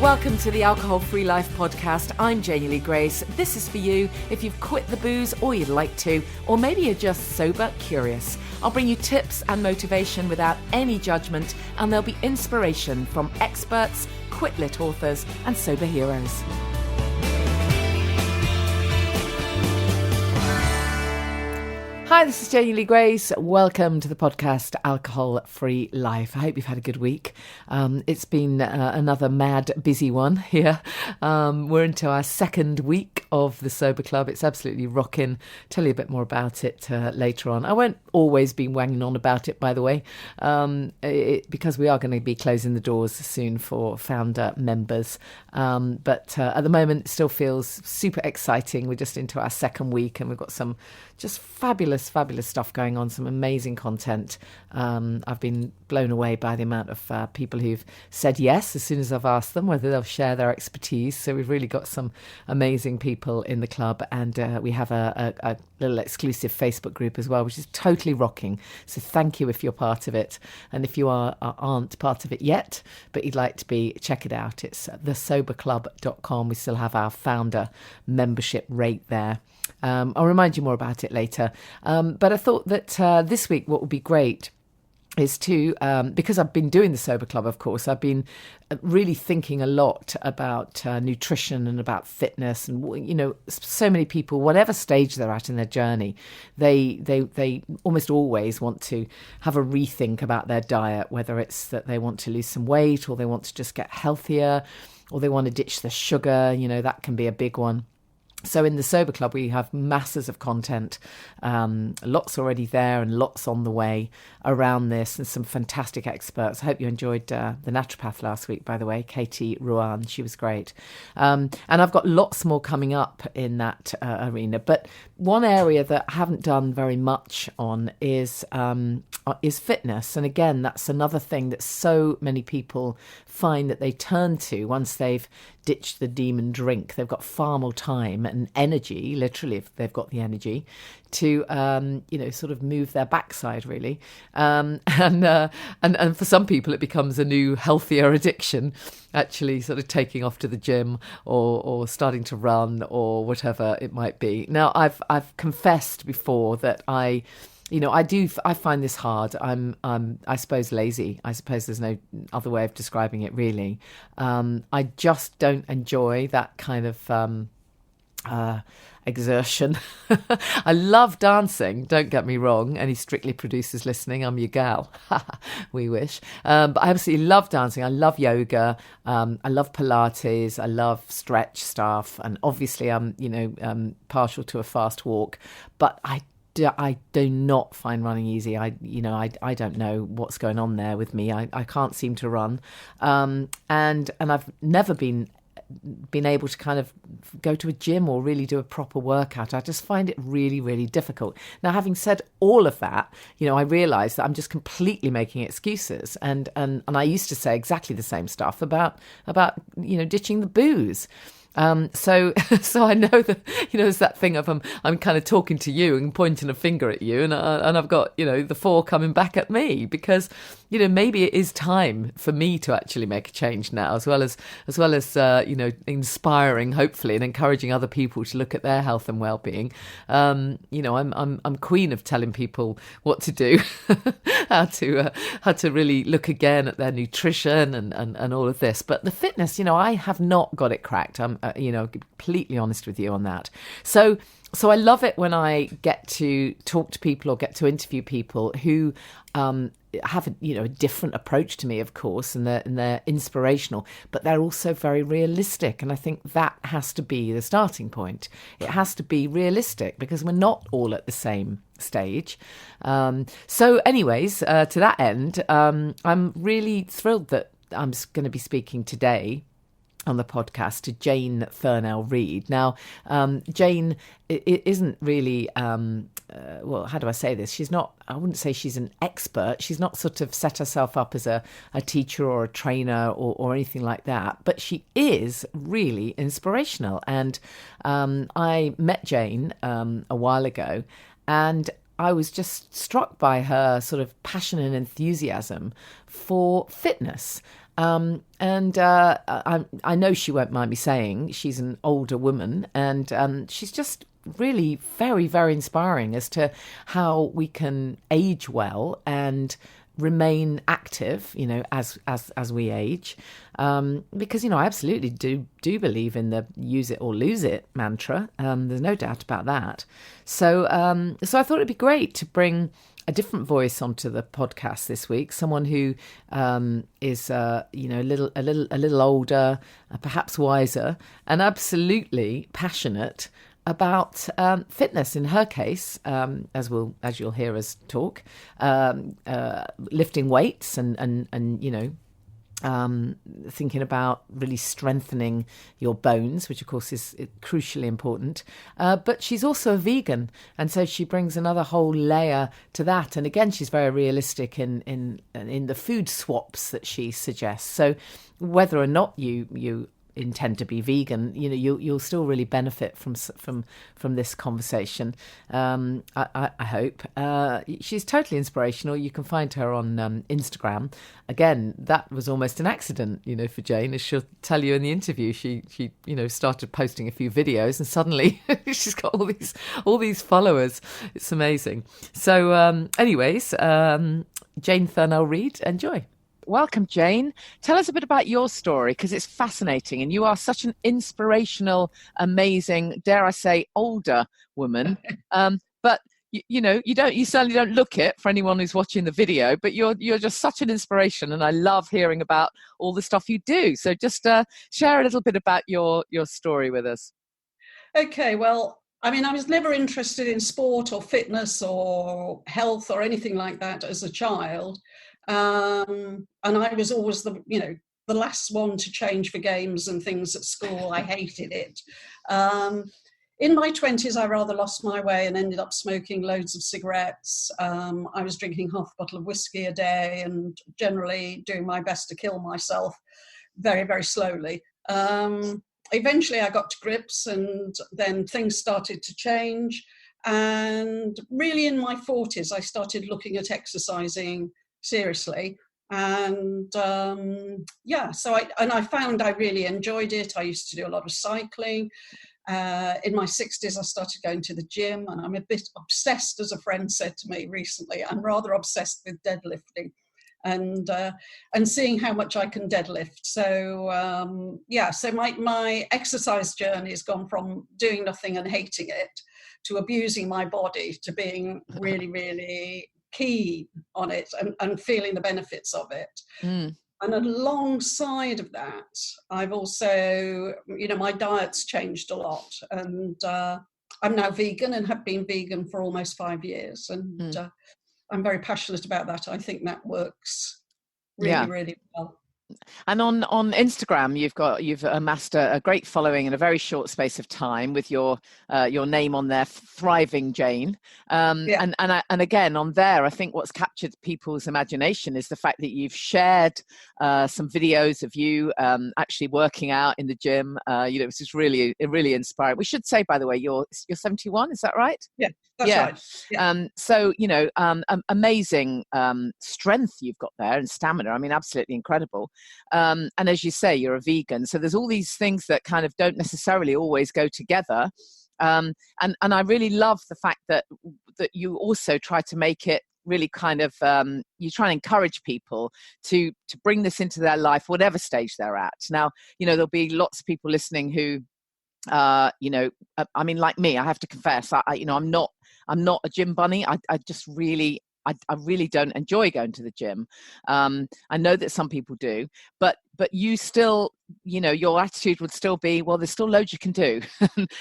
Welcome to the Alcohol Free Life podcast. I'm Janey Grace. This is for you if you've quit the booze or you'd like to, or maybe you're just sober curious. I'll bring you tips and motivation without any judgment, and there'll be inspiration from experts, quit-lit authors, and sober heroes. Hi, this is Janey Grace. Welcome to the podcast Alcohol Free Life. I hope you've had a good week. It's been another mad, busy one here. We're into our second week of the Sober Club. It's absolutely rocking. Tell you a bit more about it later on. I won't always be wanging on about it, by the way, because we are going to be closing the doors soon for founder members. But at the moment, it still feels super exciting. We're just into our second week and we've got some just fabulous stuff going on, some amazing content. I've been blown away by the amount of people who've said yes as soon as I've asked them whether they'll share their expertise. So we've really got some amazing people in the club, and we have a little exclusive Facebook group as well, which is totally rocking. So thank you if you're part of it, and if you aren't part of it yet but you'd like to be, check it out. It's thesoberclub.com. We still have our founder membership rate there. I'll remind you more about it later. But I thought that this week what would be great is to, because I've been doing the Sober Club, of course, I've been really thinking a lot about nutrition and about fitness. And, you know, so many people, whatever stage they're at in their journey, they almost always want to have a rethink about their diet, whether it's that they want to lose some weight or they want to just get healthier or they want to ditch the sugar. You know, that can be a big one. So in the Sober Club, we have masses of content, lots already there and lots on the way around this, and some fantastic experts. I hope you enjoyed the naturopath last week, by the way, Katie Ruan. She was great. And I've got lots more coming up in that arena. But one area that I haven't done very much on is fitness. And again, that's another thing that so many people find that they turn to once they've ditched the demon drink. They've got far more time and energy, literally, if they've got the energy, to sort of move their backside, really. And for some people, it becomes a new, healthier addiction, actually sort of taking off to the gym or starting to run or whatever it might be. Now, I've confessed before that I find this hard. I suppose lazy. I suppose there's no other way of describing it, really. I just don't enjoy that kind of exertion. I love dancing, don't get me wrong. Any Strictly producers listening, I'm your gal. We wish. But I absolutely love dancing. I love yoga. I love Pilates. I love stretch stuff. And obviously I'm partial to a fast walk. But I do not find running easy. I don't know what's going on there with me. I can't seem to run. And I've never been able to kind of go to a gym or really do a proper workout. I just find it really, really difficult. Now, having said all of that, I realise that I'm just completely making excuses. And I used to say exactly the same stuff about ditching the booze. So I know that, it's that thing of I'm kind of talking to you and pointing a finger at you, and I've got, the four coming back at me, because, maybe it is time for me to actually make a change now, as well as inspiring, hopefully, and encouraging other people to look at their health and well-being. I'm queen of telling people what to do, how to really look again at their nutrition and all of this. But the fitness, I have not got it cracked. I'm completely honest with you on that. So I love it when I get to talk to people or get to interview people who have a different approach to me, of course, and they're inspirational, but they're also very realistic. And I think that has to be the starting point. It has to be realistic, because we're not all at the same stage. So anyways, to that end, I'm really thrilled that I'm going to be speaking today on the podcast to Jane Thurnell-Read. Now, Jane isn't really, well, how do I say this? I wouldn't say she's an expert. She's not sort of set herself up as a teacher or a trainer or anything like that, but she is really inspirational. And I met Jane a while ago, and I was just struck by her sort of passion and enthusiasm for fitness. I know she won't mind me saying she's an older woman, and she's just really very, very inspiring as to how we can age well and remain active, as we age, because I absolutely do believe in the use it or lose it mantra. There's no doubt about that. So I thought it'd be great to bring a different voice onto the podcast this week. Someone who is a little older, perhaps wiser, and absolutely passionate about fitness. In her case, as you'll hear us talk, lifting weights and thinking about really strengthening your bones, which of course is crucially important. But she's also a vegan, and so she brings another whole layer to that. And again, she's very realistic in the food swaps that she suggests. So whether or not you intend to be vegan, you'll still really benefit from this conversation. I hope. She's totally inspirational. You can find her on Instagram. Again, that was almost an accident, for Jane, as she'll tell you in the interview. She started posting a few videos, and suddenly she's got all these followers. It's amazing. So, anyways, Jane Thurnell-Read, enjoy. Welcome, Jane. Tell us a bit about your story, because it's fascinating, and you are such an inspirational, amazing, dare I say, older woman. But you certainly don't look it for anyone who's watching the video. But you're just such an inspiration, and I love hearing about all the stuff you do. So just share a little bit about your story with us. Okay, well, I mean, I was never interested in sport or fitness or health or anything like that as a child. And I was always the last one to change for games and things at school. I hated it. In my 20s, I rather lost my way and ended up smoking loads of cigarettes. I was drinking half a bottle of whiskey a day and generally doing my best to kill myself very, very slowly. Eventually, I got to grips, and then things started to change. And really in my 40s, I started looking at exercising seriously, and so I found I really enjoyed it. I used to do a lot of cycling. In my 60s, I started going to the gym, and I'm a bit obsessed, as a friend said to me recently. I'm rather obsessed with deadlifting and seeing how much I can deadlift. So so my exercise journey has gone from doing nothing and hating it to abusing my body to being really, really keen on it and feeling the benefits of it. And alongside of that, I've also, my diet's changed a lot, and I'm now vegan and have been vegan for almost 5 years, and I'm very passionate about that. I think that works really, really well. And on Instagram, you've amassed a great following in a very short space of time with your name on there, Thriving Jane. And again on there, I think what's captured people's imagination is the fact that you've shared some videos of you actually working out in the gym. Which is really inspiring. We should say, by the way, you're 71. Is that right? Yeah. That's right. Yeah. Amazing strength you've got there, and stamina. I mean, absolutely incredible. And as you say, you're a vegan, so there's all these things that kind of don't necessarily always go together. And I really love the fact that you also try to make it really kind of you try and encourage people to bring this into their life, whatever stage they're at. Now, there'll be lots of people listening who I mean, like me, I have to confess, I'm not a gym bunny. I really don't enjoy going to the gym. I know that some people do, but you still, your attitude would still be, well, there's still loads you can do.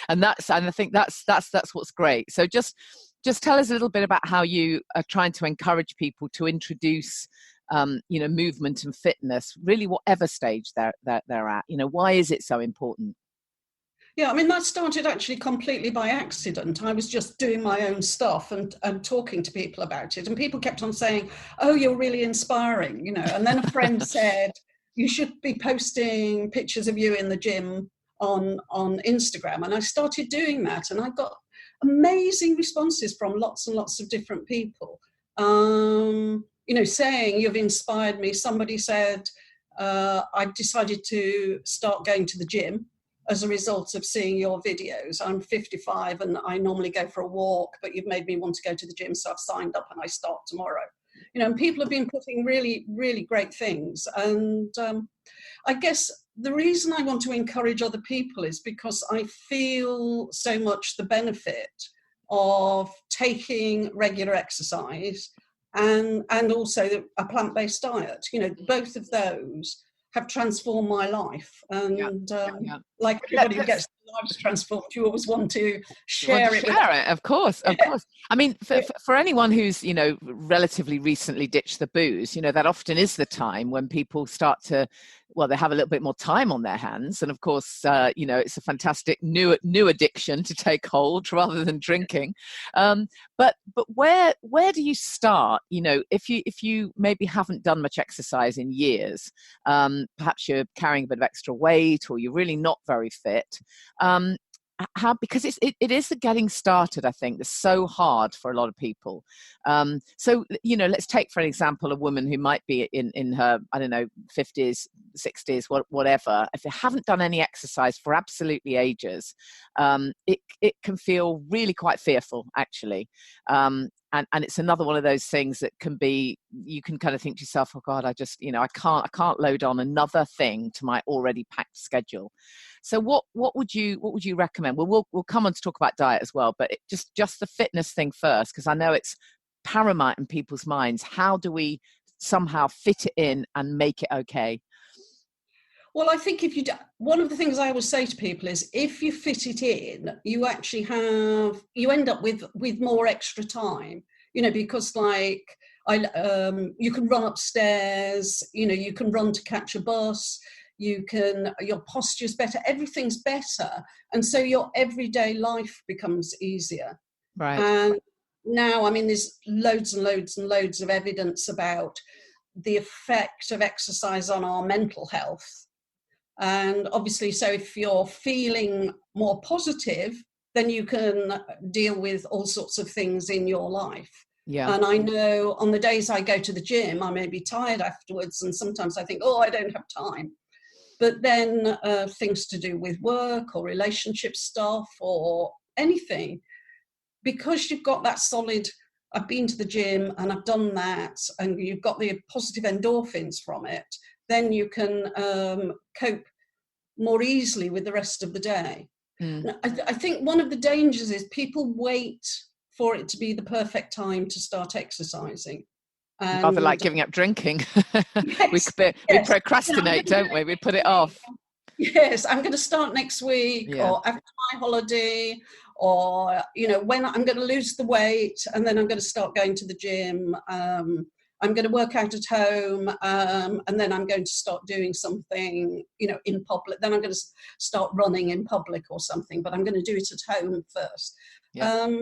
and I think that's what's great. So just tell us a little bit about how you are trying to encourage people to introduce movement and fitness, really whatever stage they're at. Why is it so important? Yeah, I mean, that started actually completely by accident. I was just doing my own stuff and talking to people about it. And people kept on saying, oh, you're really inspiring, And then a friend said, you should be posting pictures of you in the gym on Instagram. And I started doing that. And I got amazing responses from lots and lots of different people, saying, you've inspired me. Somebody said, I decided to start going to the gym as a result of seeing your videos. I'm 55 and I normally go for a walk, but you've made me want to go to the gym, so I've signed up and I start tomorrow. And people have been putting really, really great things. And I guess the reason I want to encourage other people is because I feel so much the benefit of taking regular exercise and also a plant-based diet. Both of those have transformed my life. And like everybody who gets their lives transformed, you always want to share it. Of course. I mean, for anyone who's, relatively recently ditched the booze, that often is the time when people start to, they have a little bit more time on their hands. And of course, it's a fantastic new addiction to take hold rather than drinking. But where do you start? If you maybe haven't done much exercise in years, perhaps you're carrying a bit of extra weight or you're really not very fit. Because it is the getting started, I think, that's so hard for a lot of people. So let's take, for example, a woman who might be in her, 50s, 60s, whatever. If they haven't done any exercise for absolutely ages, it can feel really quite fearful, actually. And it's another one of those things that can be, you can kind of think to yourself, oh God, I just, I can't load on another thing to my already packed schedule. So what would you recommend? Well, we'll come on to talk about diet as well, but just the fitness thing first, because I know it's paramount in people's minds. How do we somehow fit it in and make it okay? Well, I think one of the things I always say to people is if you fit it in, you actually you end up with more extra time, because like you can run upstairs, you can run to catch a bus, your posture's better, everything's better. And so your everyday life becomes easier. Right. And now, there's loads and loads and loads of evidence about the effect of exercise on our mental health. And obviously, so if you're feeling more positive, then you can deal with all sorts of things in your life. Yeah. And I know on the days I go to the gym, I may be tired afterwards. And sometimes I think, I don't have time. But then things to do with work or relationship stuff or anything, because you've got that solid, I've been to the gym and I've done that, and you've got the positive endorphins from it, then you can cope more easily with the rest of the day. Mm. I think one of the dangers is people wait for it to be the perfect time to start exercising. Rather like giving up drinking. Yes, we procrastinate, don't we? We put it off. Yes, I'm going to start next week or after my holiday, or, when I'm going to lose the weight and then I'm going to start going to the gym. I'm going to work out at home and then I'm going to start doing something, in public. Then I'm going to start running in public or something, but I'm going to do it at home first. Yeah.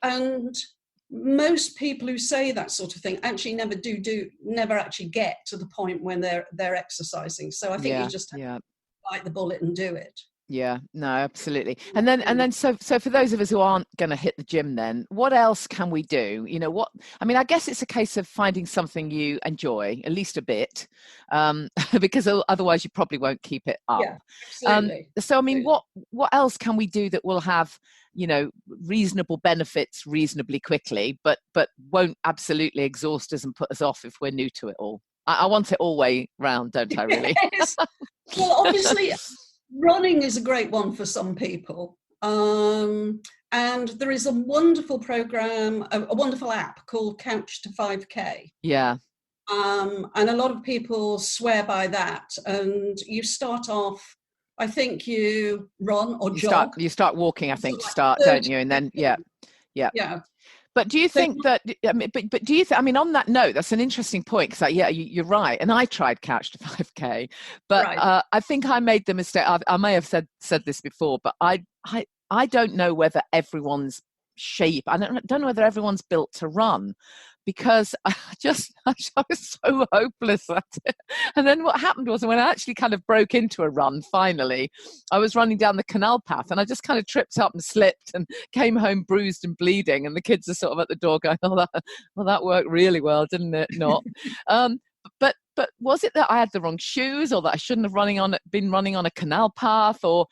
And most people who say that sort of thing actually never actually get to the point when they're exercising. So I think you just have to bite the bullet and do it. Yeah, no, absolutely. And then so for those of us who aren't going to hit the gym, then what else can we do? I guess it's a case of finding something you enjoy, at least a bit, because otherwise you probably won't keep it up. Yeah, absolutely. So, what else can we do that will have, reasonable benefits reasonably quickly, but won't absolutely exhaust us and put us off if we're new to it all? I want it all way round, don't I, really? Yes. Well, obviously... running is a great one for some people. And there is a wonderful program, a wonderful app called Couch to 5K. Yeah. And a lot of people swear by that. And you start off, I think you run or jog. You start walking, I think, to start, don't you? And then, yeah. But do you think that, but do you think, on that note, that's an interesting point, because you're right. And I tried Couch to 5K, but right. I think I made the mistake. I may have said this before, but I don't know whether everyone's shape, I don't know whether everyone's built to run, because I was so hopeless at it. And then what happened was, when I actually kind of broke into a run, finally, I was running down the canal path and I just kind of tripped up and slipped and came home bruised and bleeding. And the kids are sort of at the door going, that worked really well, didn't it? Not. but was it that I had the wrong shoes, or that I shouldn't have been running on a canal path, or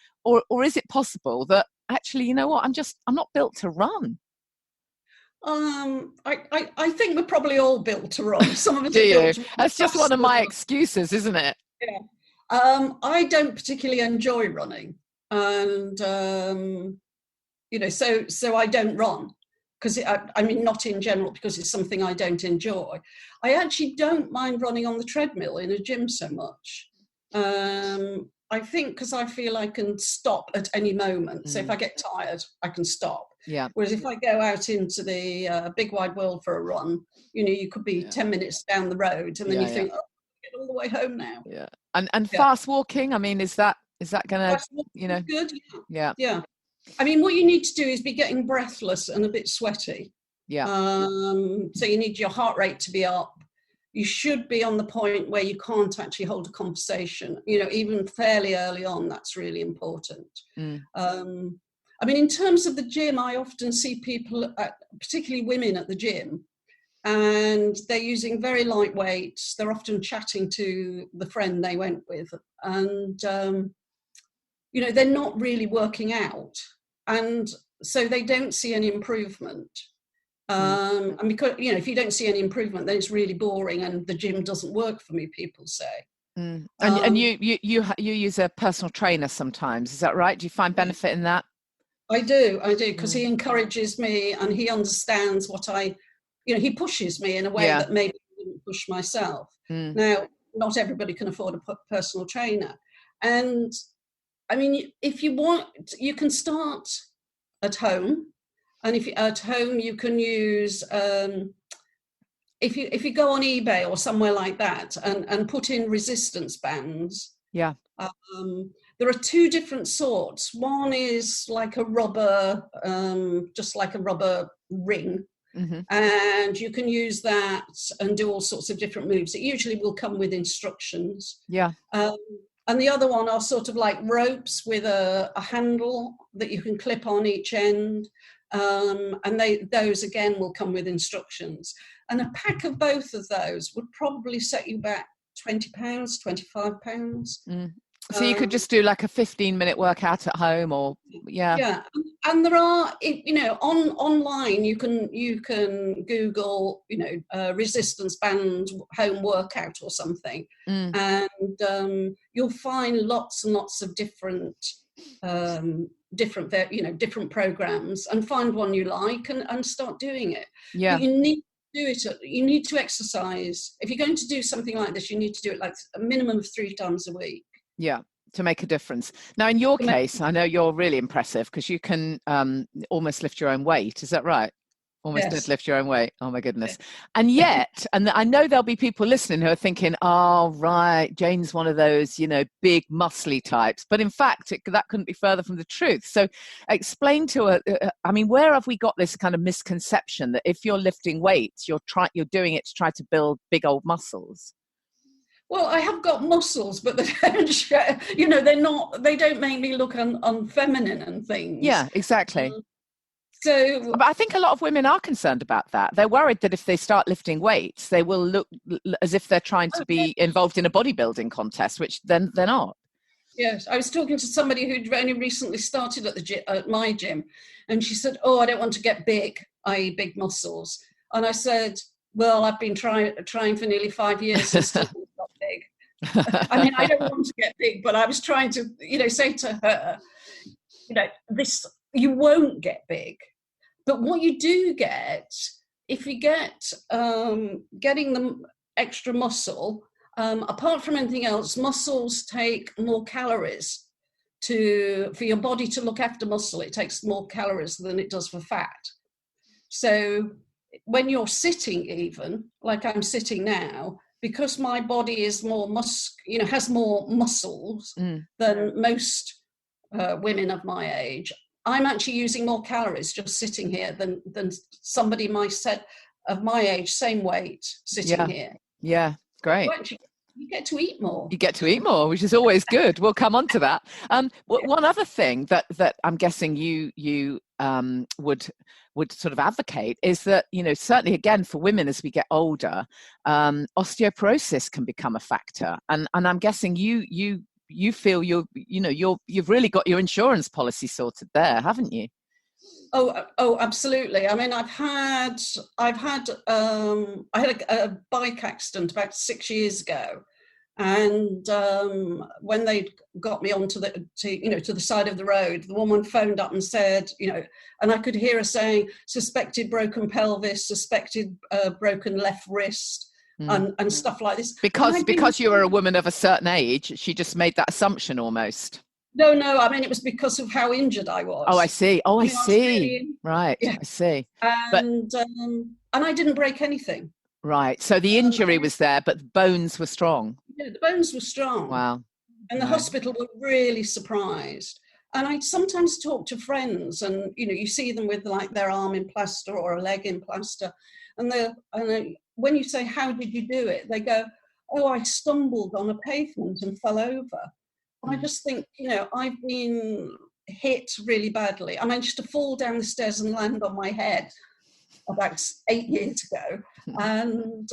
is it possible that actually, you know what, I'm not built to run? I think we're probably all built to run. Some of us Do are you? built to run That's just one of faster. my excuses, isn't it? Yeah. I don't particularly enjoy running, and so I don't run because I mean, not in general, because it's something I don't enjoy. I actually don't mind running on the treadmill in a gym so much. I think because I feel I can stop at any moment. So if I get tired, I can stop. Yeah. Whereas if I go out into the big wide world for a run, you could be 10 minutes down the road, and then you think, oh, get all the way home now. Yeah. And fast walking, I mean, is that gonna, good? Yeah. Yeah. I mean, what you need to do is be getting breathless and a bit sweaty. Yeah. So you need your heart rate to be up. You should be on the point where you can't actually hold a conversation, even fairly early on. That's really important. I mean, in terms of the gym, I often see people, particularly women at the gym, and they're using very light weights. They're often chatting to the friend they went with, and they're not really working out, and so they don't see any improvement. And because if you don't see any improvement, then it's really boring, and the gym doesn't work for me, people say. And you use a personal trainer sometimes, is that right? Do you find benefit in that? I do, because he encourages me, and he understands what he pushes me in a way that maybe I didn't push myself. Now, not everybody can afford a personal trainer. And I mean, if you want, you can start at home. And if at home, you can use, if you go on eBay or somewhere like that and put in resistance bands. Yeah. There are two different sorts. One is like a rubber, just like a rubber ring. And you can use that and do all sorts of different moves. It usually will come with instructions. Yeah. And the other one are sort of like ropes with a handle that you can clip on each end. And those again will come with instructions. And a pack of both of those would probably set you back £20, £25. So you could just do like a 15-minute workout at home, or yeah. And there are, online you can Google, resistance band home workout or something, and you'll find lots and lots of different programs, and find one you like and start doing it. Yeah. But you need to do it. You need to exercise. If you're going to do something like this, you need to do it like a minimum of 3 times a week. Yeah, to make a difference. Now, in your case, I know you're really impressive because you can almost lift your own weight. Is that right? Almost did lift your own weight. Oh my goodness. And yet, and I know there'll be people listening who are thinking, oh, right, Jane's one of those, big muscly types. But in fact, that couldn't be further from the truth. So explain to I mean, where have we got this kind of misconception that if you're lifting weights, you're doing it to try to build big old muscles? Well, I have got muscles, but they don't show, they don't make me look unfeminine and things. Yeah, exactly. But I think a lot of women are concerned about that. They're worried that if they start lifting weights, they will look as if they're trying to be involved in a bodybuilding contest, which then they're not. Yes, I was talking to somebody who'd only recently started at my gym, and she said, "Oh, I don't want to get big, i.e., big muscles." And I said, "Well, I've been trying for nearly 5 years and still not big." I mean, I don't want to get big, but I was trying to, say to her, this, you won't get big. But what you do get, if you get getting the extra muscle, apart from anything else, muscles take more calories for your body to look after muscle. It takes more calories than it does for fat. So when you're sitting, even like I'm sitting now, because my body is more has more muscles than most women of my age, I'm actually using more calories just sitting here than somebody of my age, same weight, sitting here. Yeah, great. So you get to eat more. You get to eat more, which is always good. We'll come on to that. One other thing that I'm guessing you would sort of advocate is that, certainly again for women as we get older, osteoporosis can become a factor, and I'm guessing you feel you've really got your insurance policy sorted there, haven't you? Oh, absolutely. I mean, I had a bike accident about 6 years ago, and when they got me onto to the side of the road, the woman phoned up and said, and I could hear her saying, suspected broken pelvis, suspected broken left wrist, and stuff like this. Because you were a woman of a certain age, she just made that assumption almost. No, I mean, it was because of how injured I was. Oh, I see. I see. Right, yeah. I see. And I didn't break anything. Right. So the injury was there, but the bones were strong. Yeah, the bones were strong. Wow. And the hospital were really surprised. And I sometimes talk to friends, and you see them with like their arm in plaster or a leg in plaster, and when you say, how did you do it, they go, oh, I stumbled on a pavement and fell over. I just think, I've been hit really badly. I managed to fall down the stairs and land on my head about 8 years ago, and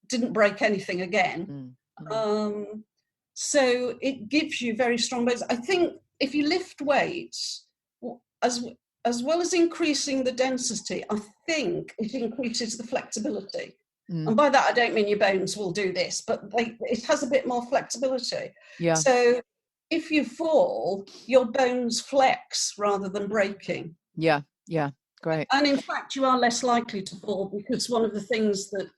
didn't break anything again. So it gives you very strong bones. I think if you lift weights, as well as increasing the density, I think it increases the flexibility. And by that, I don't mean your bones will do this, but it has a bit more flexibility. Yeah. So if you fall, your bones flex rather than breaking. Yeah. Great. And in fact, you are less likely to fall, because one of the things that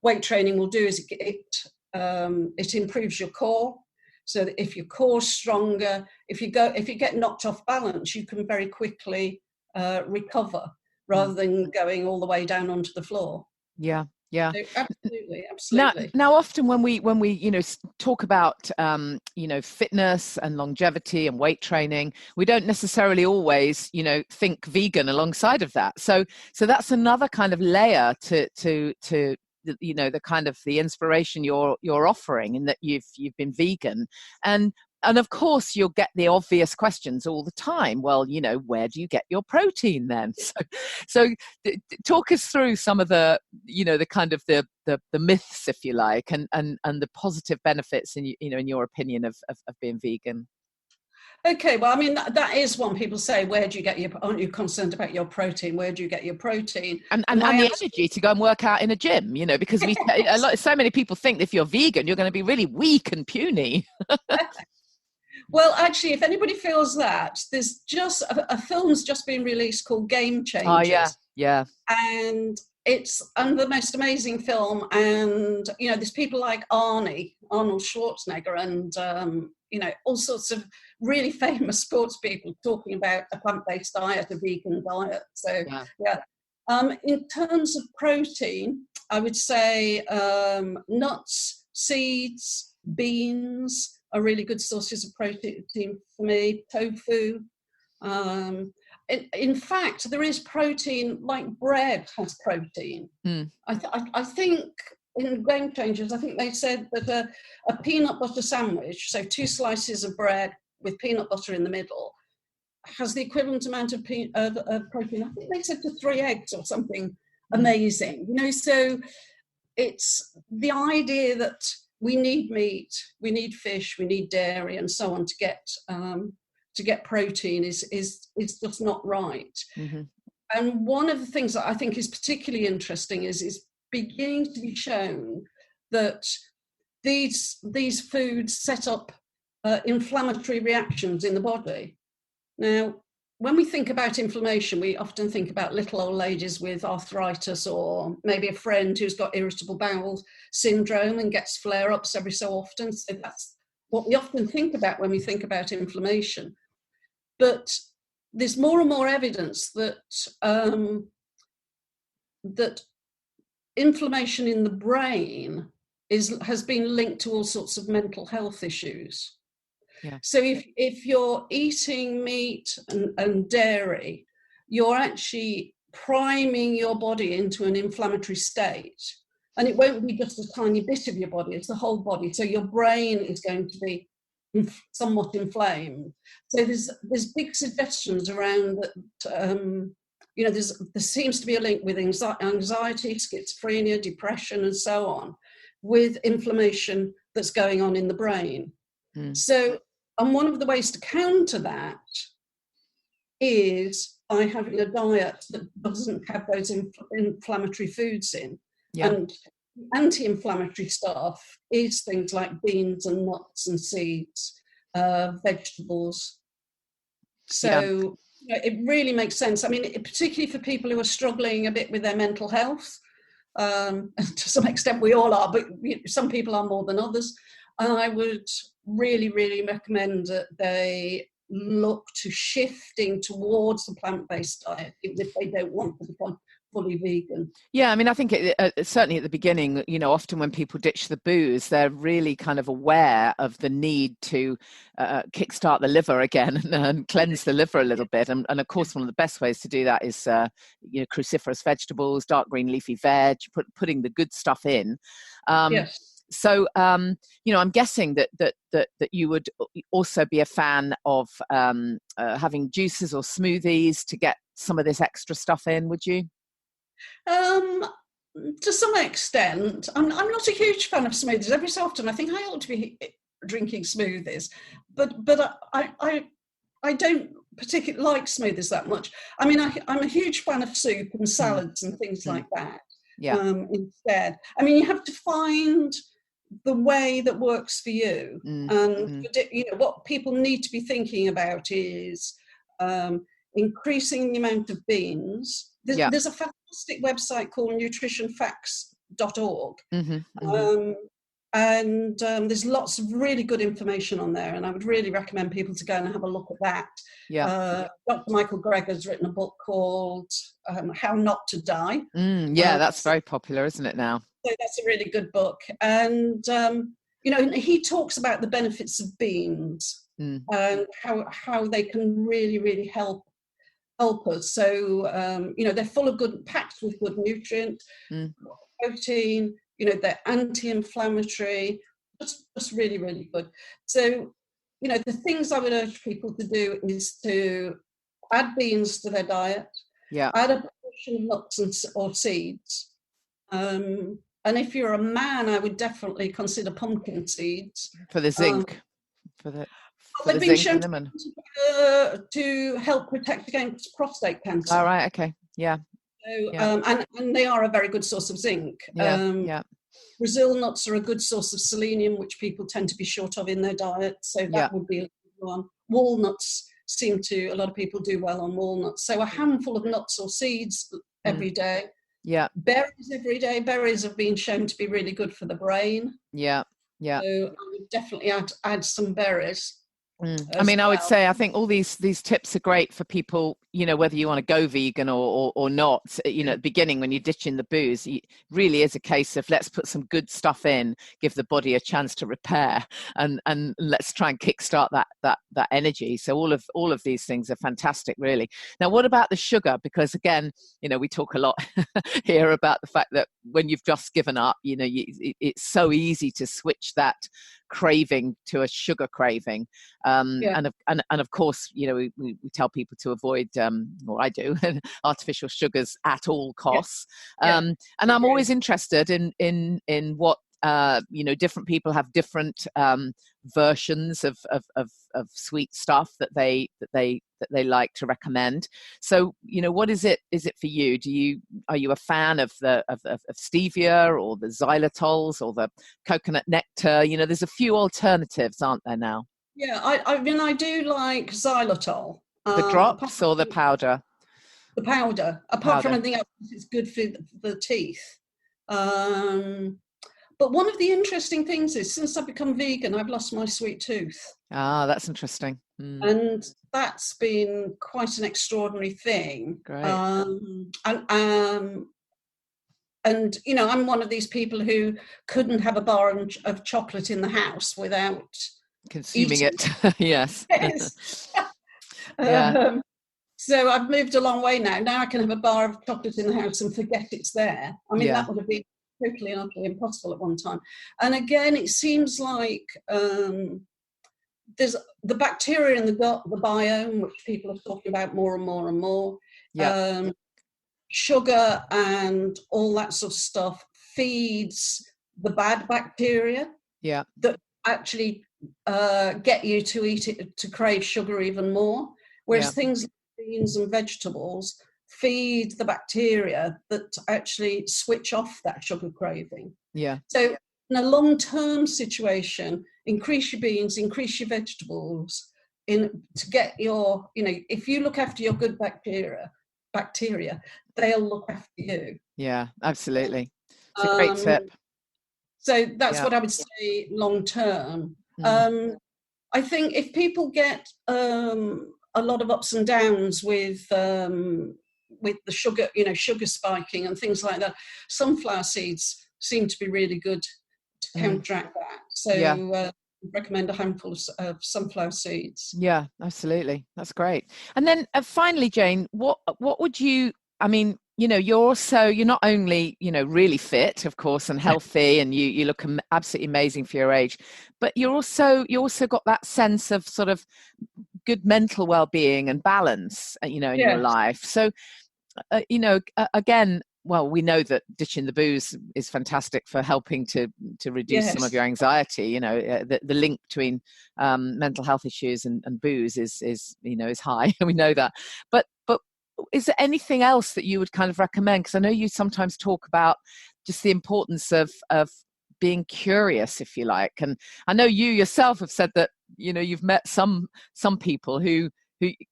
weight training will do is it improves your core. So that if your core's stronger, if you get knocked off balance, you can very quickly recover rather than going all the way down onto the floor. Yeah. So absolutely. Now, often when we talk about fitness and longevity and weight training, we don't necessarily always think vegan alongside of that. So that's another kind of layer to the kind of the inspiration you're offering, in that you've been vegan, and of course you'll get the obvious questions all the time. Well, where do you get your protein then? So talk us through some of the the kind of the myths, if you like, and the positive benefits in your opinion of being vegan. Okay, well, I mean, that is one. People say, where do you get aren't you concerned about your protein? Where do you get your protein? And the energy to go and work out in a gym, because so many people think that if you're vegan, you're going to be really weak and puny. Well, actually, if anybody feels that, there's just a film's just been released called Game Changers. Oh, yeah. And it's the most amazing film. And, there's people like Arnold Schwarzenegger, and, all sorts of really famous sports people talking about a plant-based diet, a vegan diet. So, yeah. In terms of protein, I would say nuts, seeds, beans are really good sources of protein for me. Tofu. In fact, there is protein, like bread has protein. I think in Game Changers, I think they said that a peanut butter sandwich, so 2 slices of bread with peanut butter in the middle, has the equivalent amount of protein. I think they said to 3 eggs or something amazing. So it's the idea that we need meat, we need fish, we need dairy, and so on to get protein is just not right. And one of the things that I think is particularly interesting is beginning to be shown that these foods set up inflammatory reactions in the body. Now, when we think about inflammation, we often think about little old ladies with arthritis, or maybe a friend who's got irritable bowel syndrome and gets flare-ups every so often. So that's what we often think about when we think about inflammation. But there's more and more evidence that that inflammation in the brain has been linked to all sorts of mental health issues. Yeah. So if you're eating meat and dairy, you're actually priming your body into an inflammatory state. And it won't be just a tiny bit of your body, it's the whole body. So your brain is going to be somewhat inflamed. So there's big suggestions around that. There seems to be a link with anxiety, schizophrenia, depression, and so on, with inflammation that's going on in the brain. So, and one of the ways to counter that is by having a diet that doesn't have those inflammatory foods in. And anti-inflammatory stuff is things like beans and nuts and seeds, vegetables. So it really makes sense. I mean, particularly for people who are struggling a bit with their mental health. To some extent we all are, but some people are more than others. And I would really, really recommend that they look to shifting towards the plant-based diet, even if they don't want to become fully vegan. Yeah, I mean, I think certainly at the beginning, often when people ditch the booze, they're really kind of aware of the need to kickstart the liver again and cleanse the liver a little bit. And of course, one of the best ways to do that is, cruciferous vegetables, dark green leafy veg, putting the good stuff in. Yes. So, I'm guessing that you would also be a fan of having juices or smoothies to get some of this extra stuff in, would you? To some extent. I'm not a huge fan of smoothies. Every so often I think I ought to be drinking smoothies, but I don't particularly like smoothies that much. I mean, I'm a huge fan of soup and salads and things like that. Instead, I mean, you have to find the way that works for you. And what people need to be thinking about is increasing the amount of beans. There's a fantastic website called nutritionfacts.org. And there's lots of really good information on there, and I would really recommend people to go and have a look at that. Dr. Michael Greger's written a book called How Not to Die. That's very popular, isn't it now? So that's a really good book. And he talks about the benefits of beans and how they can really, really help us. So they're full of packed with good nutrients, protein. They're anti-inflammatory, just really, really good. So, the things I would urge people to do is to add beans to their diet, add a portion of nuts or seeds. And if you're a man, I would definitely consider pumpkin seeds. For the zinc. They've been shown to help protect against prostate cancer. All right, okay, yeah. So, and they are a very good source of zinc. Brazil nuts are a good source of selenium, which people tend to be short of in their diet. So that would be a good one. Walnuts a lot of people do well on walnuts. So a handful of nuts or seeds every day. Berries every day. Berries have been shown to be really good for the brain. So I would definitely add some berries. I mean, I would say I think all these tips are great for people, whether you want to go vegan or not. At the beginning when you're ditching the booze, it really is a case of let's put some good stuff in, give the body a chance to repair, and let's try and kickstart that energy. So all of these things are fantastic, really. Now, what about the sugar? Because again, we talk a lot here about the fact that when you've just given up, it's so easy to switch that craving to a sugar craving. And of course, we tell people to avoid, or I do, artificial sugars at all costs. And I'm always interested in what different people have different versions of sweet stuff that they like to recommend. So what is it for you? Are you a fan of stevia or the xylitols or the coconut nectar? There's a few alternatives, aren't there now? I mean, I do like xylitol. The drops or the powder? The powder. Apart from anything else, it's good for the teeth. But one of the interesting things is, since I've become vegan, I've lost my sweet tooth. Ah, that's interesting. And that's been quite an extraordinary thing. Great. And I'm one of these people who couldn't have a bar of chocolate in the house without consuming it. Yes. So I've moved a long way now. Now I can have a bar of chocolate in the house and forget it's there. I mean, that would have been totally and utterly impossible at one time. And again, it seems like there's the bacteria in the gut, the biome, which people are talking about more and more and more. Yeah. Sugar and all that sort of stuff feeds the bad bacteria that actually get you to eat it, to crave sugar even more. Whereas things like beans and vegetables feed the bacteria that actually switch off that sugar craving. Yeah. So in a long-term situation, increase your beans, increase your vegetables to get your, if you look after your good bacteria, they'll look after you. Yeah, absolutely. It's a great tip. So that's what I would say long-term. I think if people get a lot of ups and downs with the sugar, sugar spiking and things like that, sunflower seeds seem to be really good to counteract that. So recommend a handful of sunflower seeds. Yeah, absolutely. That's great. And then finally, Jane, what would you, I mean, you're not only, really fit, of course, and healthy, and you look absolutely amazing for your age, but you also got that sense of sort of good mental well-being and balance, in your life. So, again, well, we know that ditching the booze is fantastic for helping to reduce some of your anxiety. The link between mental health issues and booze is high. We know that. But is there anything else that you would kind of recommend? Because I know you sometimes talk about just the importance of being curious, if you like. And I know you yourself have said that, you've met some people who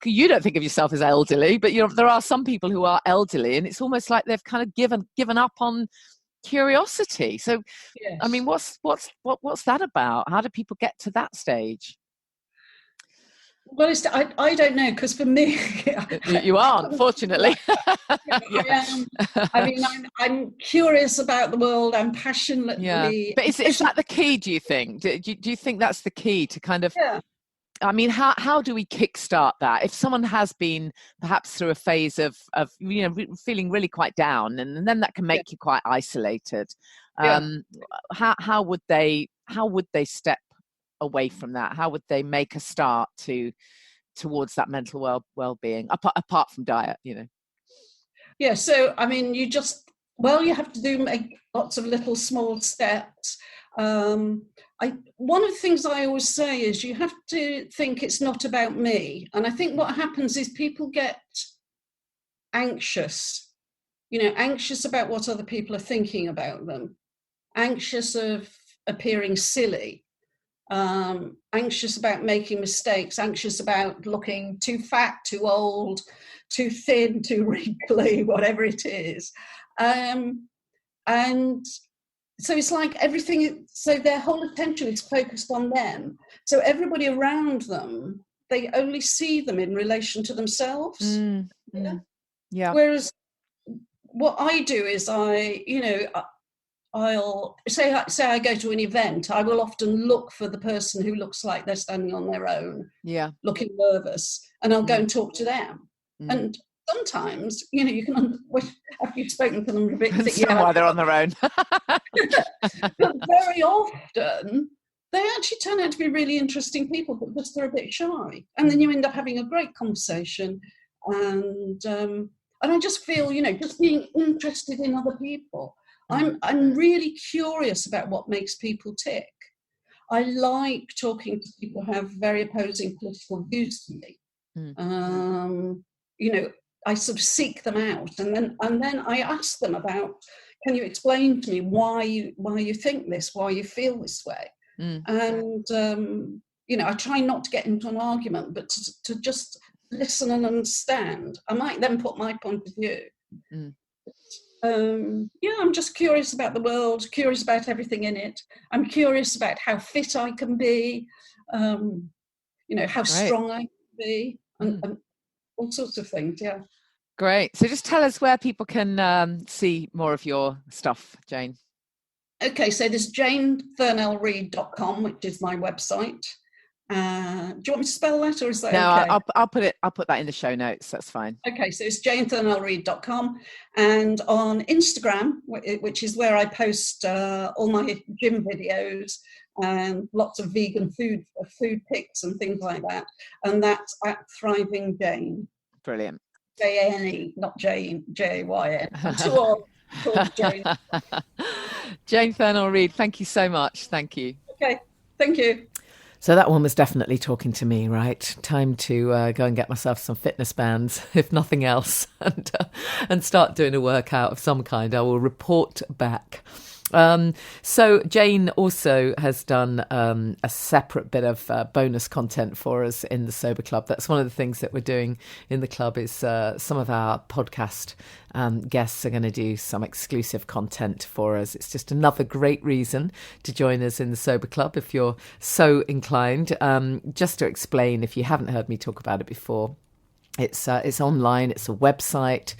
you don't think of yourself as elderly, but there are some people who are elderly, and it's almost like they've kind of given up on curiosity. So, I mean, what's that about? How do people get to that stage? Well, I don't know, because for me, you aren't, fortunately. I mean, I'm curious about the world. I'm passionately. Yeah, but is that the key? Do you think? Do you think that's the key to kind of? Yeah. I mean, how do we kickstart that? If someone has been perhaps through a phase of feeling really quite down, and then that can make you quite isolated. How would they step away from that? How would they make a start towards that mental well-being apart from diet? Yeah. So I mean, you have to make lots of little small steps. One of the things I always say is you have to think it's not about me. And I think what happens is people get anxious, anxious about what other people are thinking about them, anxious of appearing silly, anxious about making mistakes, anxious about looking too fat, too old, too thin, too wrinkly, whatever it is. And so it's like so their whole attention is focused on them. So everybody around them, they only see them in relation to themselves. Yeah. Whereas what I do is I'll say I go to an event, I will often look for the person who looks like they're standing on their own, looking nervous, and I'll go and talk to them. And sometimes, you can, after you've spoken to them a bit, think, why they're on their own. But very often, they actually turn out to be really interesting people, but just they're a bit shy. And then you end up having a great conversation. And I just feel, just being interested in other people. I'm really curious about what makes people tick. I like talking to people who have very opposing political views to me. I sort of seek them out, and then I ask them about, can you explain to me why you think this, why you feel this way? And I try not to get into an argument, but to just listen and understand. I might then put my point of view. I'm just curious about the world, curious about everything in it. I'm curious about how fit I can be, how strong I can be, and all sorts of things. Yeah. Great. So just tell us where people can see more of your stuff, Jane. Okay, so there's janethurnell.read.com, which is my website. Do you want me to spell that, or is that No, okay? I'll put that in the show notes. That's fine. Okay, so it's JaneThurnell-Read.com, and on Instagram, which is where I post all my gym videos and lots of vegan food pics and things like that, and that's at Thriving Jane. Brilliant. Jane, not Jane, Jane. I'm too old called Jane. Jane Thurnell-Read, thank you so much. Thank you. Okay, thank you. So that one was definitely talking to me, right? Time to go and get myself some fitness bands, if nothing else, and start doing a workout of some kind. I will report back. So Jane also has done a separate bit of bonus content for us in the Sober Club. That's one of the things that we're doing in the club is some of our podcast guests are going to do some exclusive content for us. It's just another great reason to join us in the Sober Club if you're so inclined. Just to explain, if you haven't heard me talk about it before, it's online, it's a website.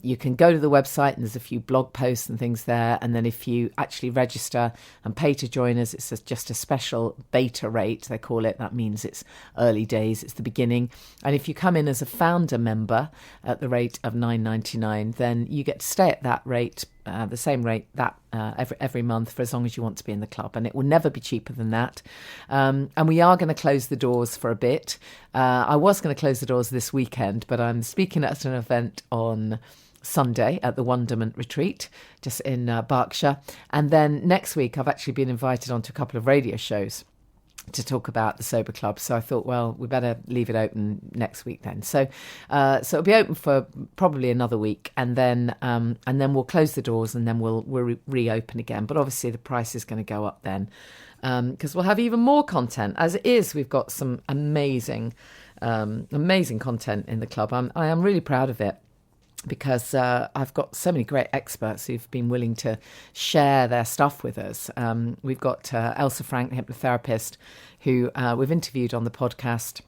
You can go to the website and there's a few blog posts and things there. And then if you actually register and pay to join us, it's just a special beta rate, they call it. That means it's early days, it's the beginning. And if you come in as a founder member at the rate of $9.99, then you get to stay at that rate, the same rate that every month for as long as you want to be in the club, and it will never be cheaper than that. And we are going to close the doors for a bit. I was going to close the doors this weekend, but I'm speaking at an event on Sunday at the Wonderment Retreat, just in Berkshire. And then next week, I've actually been invited onto a couple of radio shows to talk about the Sober Club. So I thought, well, we better leave it open next week then. So it'll be open for probably another week, and then we'll close the doors, and then we'll reopen again. But obviously the price is going to go up then, because we'll have even more content. As it is, we've got some amazing content in the club. I am really proud of it, because I've got so many great experts who've been willing to share their stuff with us. We've got Elsa Frank, the hypnotherapist, who we've interviewed on the podcast.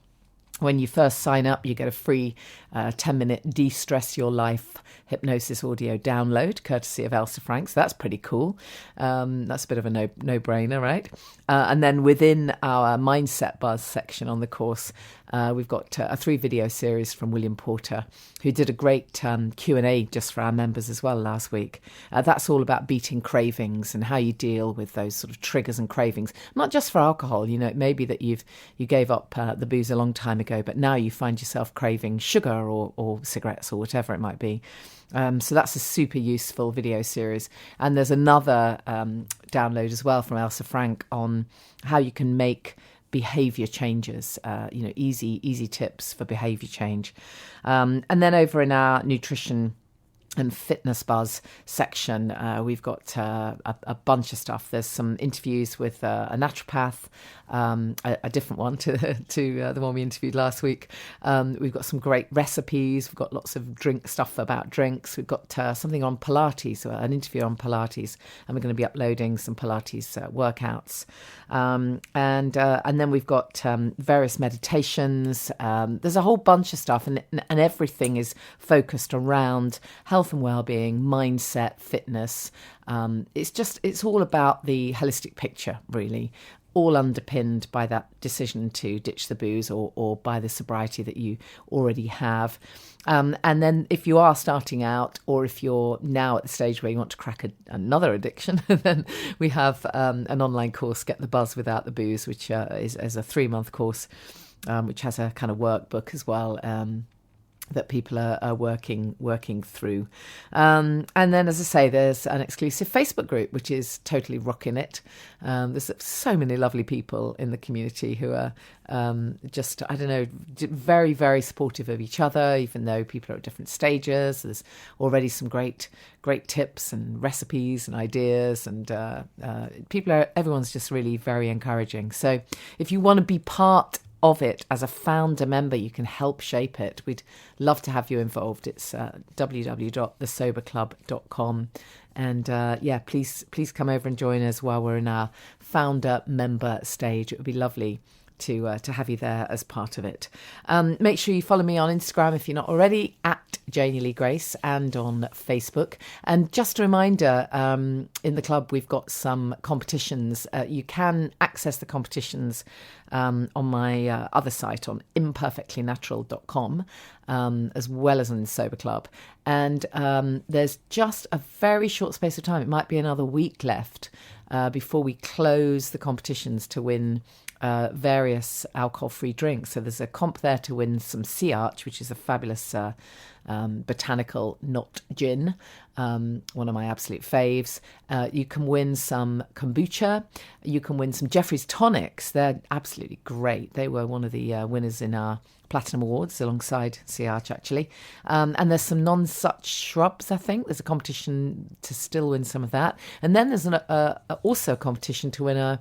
When you first sign up, you get a free 10-minute de-stress your life hypnosis audio download, courtesy of Elsa Frank. So that's pretty cool. That's a bit of a no-brainer, right? And then within our Mindset Buzz section on the course, we've got a 3-video series from William Porter, who did a great Q&A just for our members as well last week. That's all about beating cravings and how you deal with those sort of triggers and cravings. Not just for alcohol, it may be that you gave up the booze a long time ago, but now you find yourself craving sugar or cigarettes or whatever it might be. So that's a super useful video series. And there's another download as well from Elsa Frank on how you can make behavior changes, easy tips for behavior change. And then over in our nutrition and fitness buzz section, we've got a bunch of stuff. There's some interviews with a naturopath, a different one to the one we interviewed last week. We've got some great recipes. We've got lots of stuff about drinks. We've got something on Pilates, an interview on Pilates, and we're going to be uploading some Pilates workouts. And then we've got various meditations. There's a whole bunch of stuff, and everything is focused around health and well-being, mindset, fitness. It's all about the holistic picture, really, all underpinned by that decision to ditch the booze or by the sobriety that you already have. And then if you are starting out, or if you're now at the stage where you want to crack another addiction, then we have an online course, Get the Buzz Without the Booze, which is a 3-month course, which has a kind of workbook as well, that people are working through. And then, as I say, there's an exclusive Facebook group, which is totally rocking it. There's so many lovely people in the community who are just, very, very supportive of each other, even though people are at different stages. There's already some great tips and recipes and ideas, and everyone's just really very encouraging. So if you want to be part of it as a founder member, you can help shape it. We'd love to have you involved. It's www.thesoberclub.com, and please come over and join us while we're in our founder member stage. It would be lovely to have you there as part of it. Make sure you follow me on Instagram if you're not already, at Janey Lee Grace, and on Facebook. And just a reminder, in the club we've got some competitions. You can access the competitions on my other site on imperfectlynatural.com, as well as on the Sober Club. And there's just a very short space of time. It might be another week left before we close the competitions to win various alcohol-free drinks. So there's a comp there to win some Sea Arch, which is a fabulous botanical not gin, one of my absolute faves. You can win some kombucha. You can win some Jeffrey's tonics. They're absolutely great. They were one of the winners in our Platinum Awards alongside Sea Arch, actually. And there's some non-such shrubs, I think. There's a competition to still win some of that. And then there's also a competition to win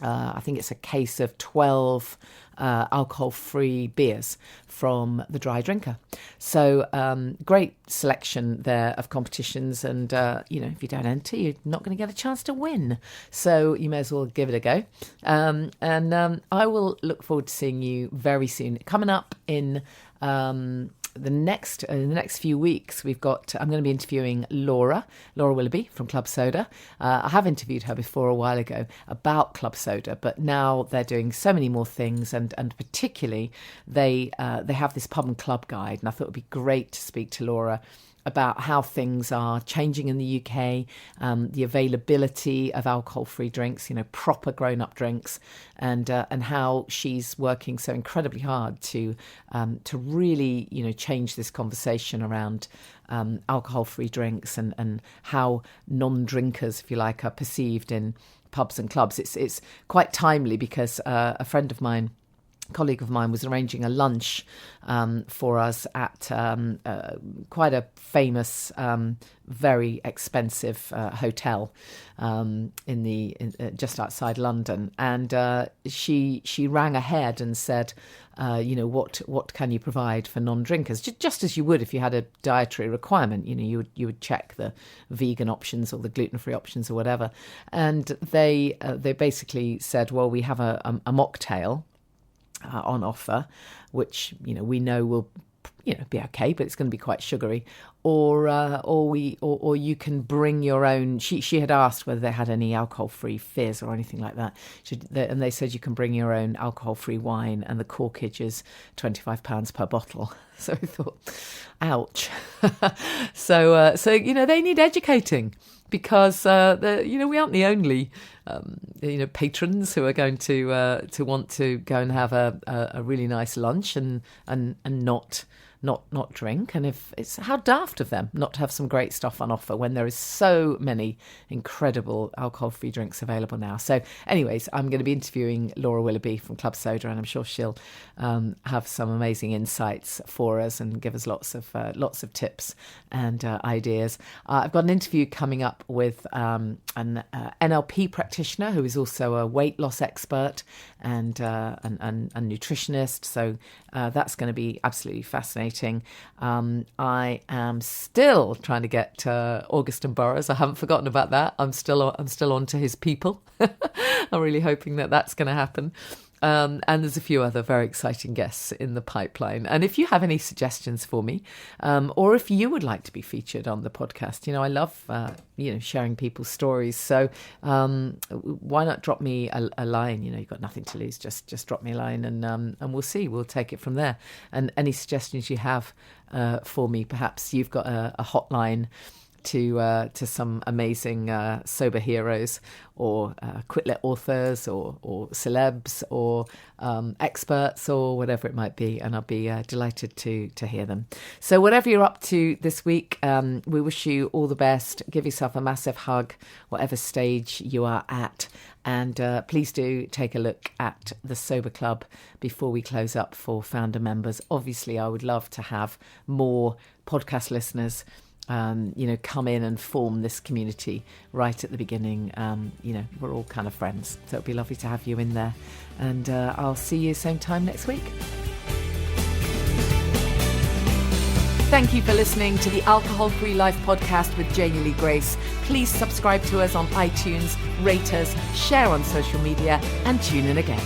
I think it's a case of 12 alcohol-free beers from the Dry Drinker. So great selection there of competitions. And, if you don't enter, you're not going to get a chance to win. So you may as well give it a go. And I will look forward to seeing you very soon. Coming up in the next few weeks, I'm going to be interviewing Laura Willoughby from Club Soda. I have interviewed her before a while ago about Club Soda, but now they're doing so many more things, and particularly they have this pub and club guide, and I thought it would be great to speak to Laura about how things are changing in the UK, the availability of alcohol-free drinks, proper grown-up drinks, and how she's working so incredibly hard to really, change this conversation around alcohol-free drinks and how non-drinkers, if you like, are perceived in pubs and clubs. It's quite timely because a colleague of mine was arranging a lunch for us at quite a famous, very expensive hotel just outside London, and she rang ahead and said, what can you provide for non-drinkers? Just as you would if you had a dietary requirement. You would check the vegan options or the gluten-free options or whatever, and they basically said, well, we have a mocktail on offer, which we know will be okay, but it's going to be quite sugary, or you can bring your own. She had asked whether they had any alcohol-free fizz or anything like that, and they said you can bring your own alcohol-free wine, and the corkage is £25 per bottle. So I thought, ouch. So they need educating, because we aren't the only patrons who are going to want to go and have a really nice lunch and not drink. And if it's how daft of them not to have some great stuff on offer when there is so many incredible alcohol-free drinks available now. So anyways, I'm going to be interviewing Laura Willoughby from Club Soda, and I'm sure she'll have some amazing insights for us and give us lots of tips and ideas. I've got an interview coming up with an NLP practitioner who is also a weight loss expert and nutritionist. So that's going to be absolutely fascinating. I am still trying to get August and Burroughs. I haven't forgotten about that. I'm still on to his people. I'm really hoping that that's going to happen. And there's a few other very exciting guests in the pipeline. And if you have any suggestions for me, or if you would like to be featured on the podcast, I love, sharing people's stories. So why not drop me a line? You've got nothing to lose. Just drop me a line, and we'll see. We'll take it from there. And any suggestions you have for me, perhaps you've got a hotline to some amazing sober heroes, or quitlet authors, or celebs, or experts, or whatever it might be, and I'll be delighted to hear them. So whatever you're up to this week, we wish you all the best. Give yourself a massive hug, whatever stage you are at, and please do take a look at the Sober Club before we close up for founder members. Obviously, I would love to have more podcast listeners come in and form this community right at the beginning. We're all kind of friends, so it'd be lovely to have you in there. And I'll see you same time next week. Thank you for listening to the Alcohol Free Life podcast with Janey Lee Grace. Please subscribe to us on iTunes, rate us, share on social media, and tune in again.